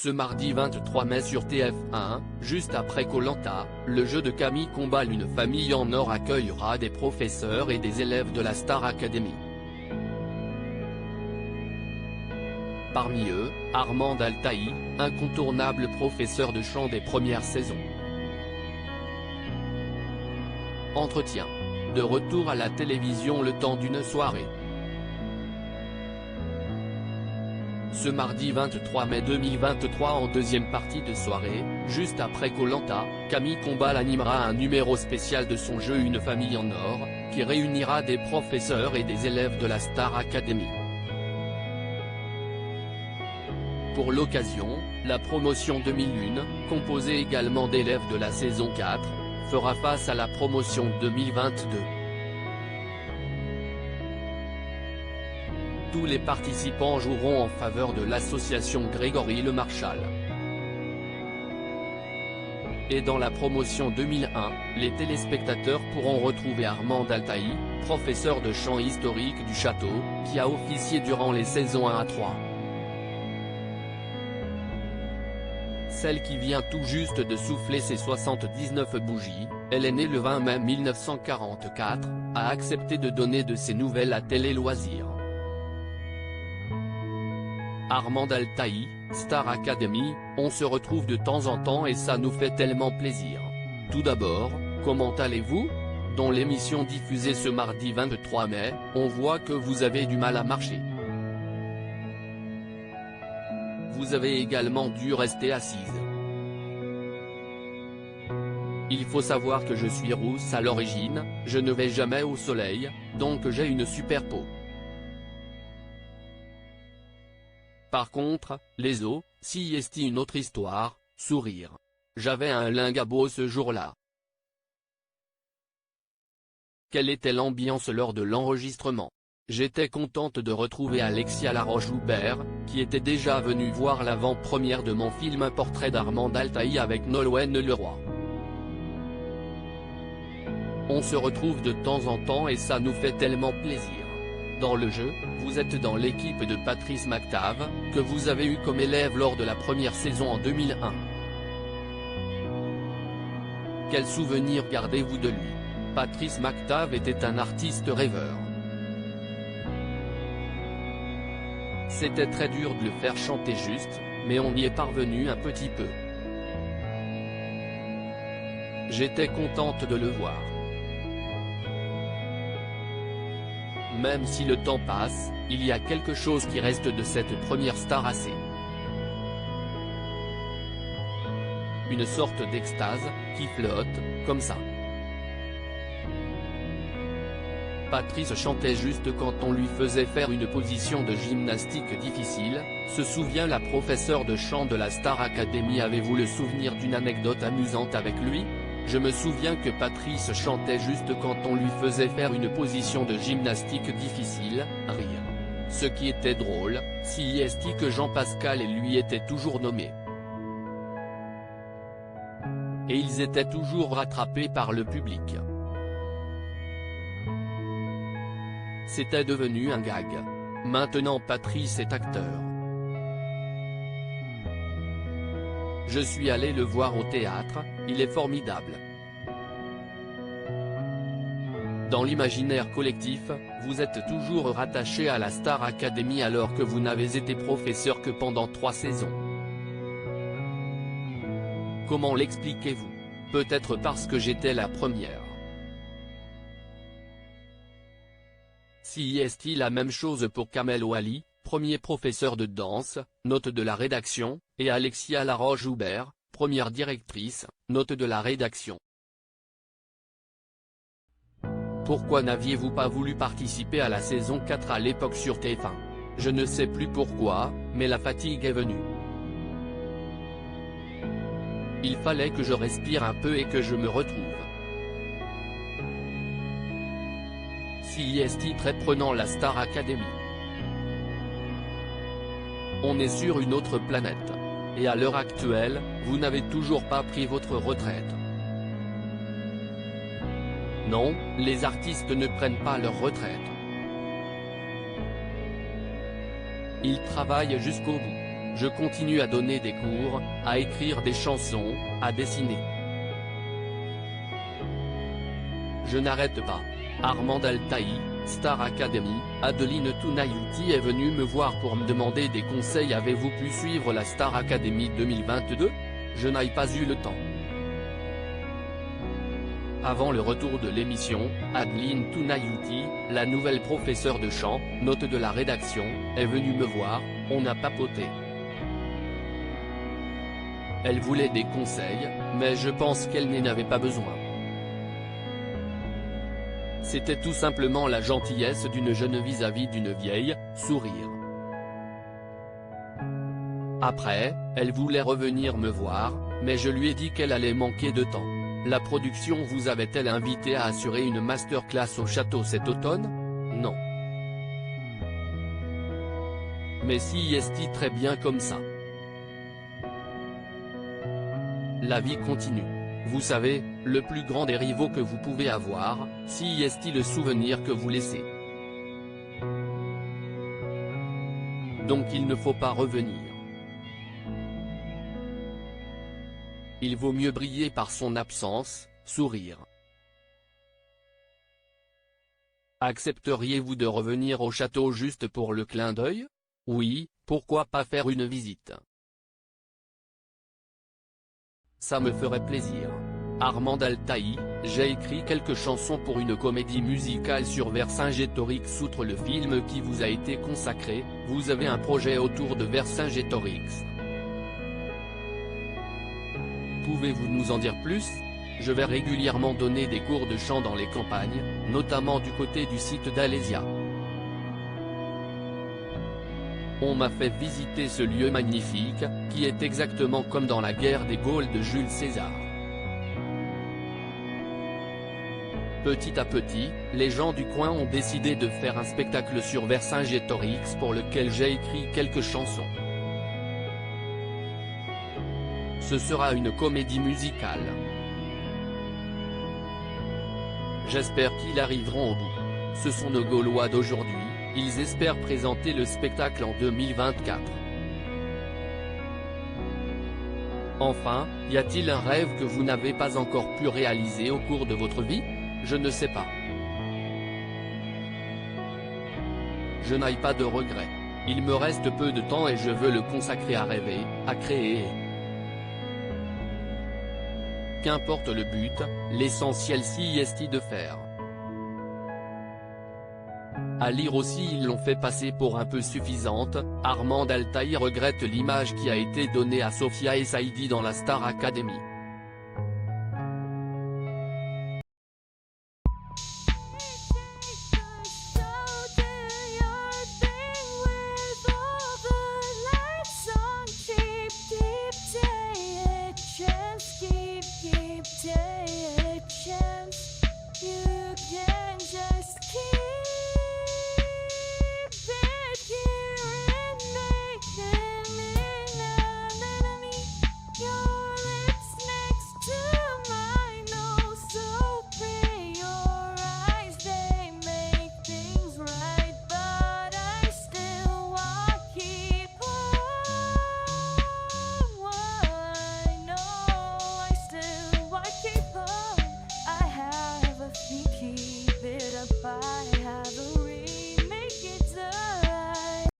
Ce mardi 23 mai sur TF1, juste après Koh Lanta, le jeu de Camille Combal Une famille en or accueillera des professeurs et des élèves de la Star Academy. Parmi eux, Armand Altaï, incontournable professeur de chant des premières saisons. Entretien. De retour à la télévision le temps d'une soirée. Ce mardi 23 mai 2023 en deuxième partie de soirée, juste après Koh Lanta, Camille Combal animera un numéro spécial de son jeu Une famille en or, qui réunira des professeurs et des élèves de la Star Academy. Pour l'occasion, la promotion 2001, composée également d'élèves de la saison 4, fera face à la promotion 2022. Tous les participants joueront en faveur de l'association Grégory Le Marchal. Et dans la promotion 2001, les téléspectateurs pourront retrouver Armand Altaï, professeur de chant historique du château, qui a officié durant les saisons 1 à 3. Celle qui vient tout juste de souffler ses 79 bougies, elle est née le 20 mai 1944, a accepté de donner de ses nouvelles à Télé Loisirs. Armand Altaï, Star Academy, on se retrouve de temps en temps et ça nous fait tellement plaisir. Tout d'abord, comment allez-vous? Dans l'émission diffusée ce mardi 23 mai, on voit que vous avez du mal à marcher. Vous avez également dû rester assise. Il faut savoir que je suis rousse à l'origine, je ne vais jamais au soleil, donc j'ai une super peau. Par contre, les os, si est une autre histoire, sourire. J'avais un lingabo ce jour-là. Quelle était l'ambiance lors de l'enregistrement? J'étais contente de retrouver Alexia Laroche-Joubert, qui était déjà venue voir l'avant-première de mon film Portrait d'Armand Altaï avec Nolwenn Leroy. On se retrouve de temps en temps et ça nous fait tellement plaisir. Dans le jeu, vous êtes dans l'équipe de Patrice McTav, que vous avez eu comme élève lors de la première saison en 2001. Quel souvenir gardez-vous de lui? Patrice McTav était un artiste rêveur. C'était très dur de le faire chanter juste, mais on y est parvenu un petit peu. J'étais contente de le voir. Même si le temps passe, il y a quelque chose qui reste de cette première star assez. Une sorte d'extase, qui flotte, comme ça. Patrice chantait juste quand on lui faisait faire une position de gymnastique difficile, se souvient la professeure de chant de la Star Academy. Avez-vous le souvenir d'une anecdote amusante avec lui? Je me souviens que Patrice chantait juste quand on lui faisait faire une position de gymnastique difficile, rire. Ce qui était drôle, si est que Jean-Pascal et lui étaient toujours nommés. Et ils étaient toujours rattrapés par le public. C'était devenu un gag. Maintenant Patrice est acteur. Je suis allé le voir au théâtre, il est formidable. Dans l'imaginaire collectif, vous êtes toujours rattaché à la Star Academy alors que vous n'avez été professeur que pendant 3 saisons. Comment l'expliquez-vous? Peut-être parce que j'étais la première. Si est-il la même chose pour Kamel Ouali, premier professeur de danse, note de la rédaction, et Alexia Laroche-Joubert, première directrice, note de la rédaction. Pourquoi n'aviez-vous pas voulu participer à la saison 4 à l'époque sur TF1? Je ne sais plus pourquoi, mais la fatigue est venue. Il fallait que je respire un peu et que je me retrouve. Si est très prenant la Star Academy. On est sur une autre planète. Et à l'heure actuelle, vous n'avez toujours pas pris votre retraite. Non, les artistes ne prennent pas leur retraite. Ils travaillent jusqu'au bout. Je continue à donner des cours, à écrire des chansons, à dessiner. Je n'arrête pas. Armand Altaï, Star Academy. Adeline Tounayouti est venue me voir pour me demander des conseils. Avez-vous pu suivre la Star Academy 2022? Je n'ai pas eu le temps. Avant le retour de l'émission, Adeline Tounayouti, la nouvelle professeure de chant, note de la rédaction, est venue me voir, on a papoté. Elle voulait des conseils, mais je pense qu'elle n'en avait pas besoin. C'était tout simplement la gentillesse d'une jeune vis-à-vis d'une vieille, sourire. Après, elle voulait revenir me voir, mais je lui ai dit qu'elle allait manquer de temps. La production vous avait-elle invité à assurer une masterclass au château cet automne? Non. Mais si est-il très bien comme ça. La vie continue. Vous savez, le plus grand des rivaux que vous pouvez avoir, si est-il le souvenir que vous laissez. Donc il ne faut pas revenir. Il vaut mieux briller par son absence, sourire. Accepteriez-vous de revenir au château juste pour le clin d'œil? Oui, pourquoi pas faire une visite? Ça me ferait plaisir. Armand Altaï, j'ai écrit quelques chansons pour une comédie musicale sur Vercingétorix. Outre le film qui vous a été consacré, vous avez un projet autour de Vercingétorix. Pouvez-vous nous en dire plus? Je vais régulièrement donner des cours de chant dans les campagnes, notamment du côté du site d'Alésia. On m'a fait visiter ce lieu magnifique, qui est exactement comme dans la guerre des Gaules de Jules César. Petit à petit, les gens du coin ont décidé de faire un spectacle sur Vercingétorix pour lequel j'ai écrit quelques chansons. Ce sera une comédie musicale. J'espère qu'ils arriveront au bout. Ce sont nos Gaulois d'aujourd'hui, ils espèrent présenter le spectacle en 2024. Enfin, y a-t-il un rêve que vous n'avez pas encore pu réaliser au cours de votre vie? Je ne sais pas. Je n'ai pas de regrets. Il me reste peu de temps et je veux le consacrer à rêver, à créer. Qu'importe le but, l'essentiel si est de faire. À lire aussi ils l'ont fait passer pour un peu suffisante. Armand Altaï regrette l'image qui a été donnée à Sophia et Saïdi dans la Star Academy. Keep it up, I have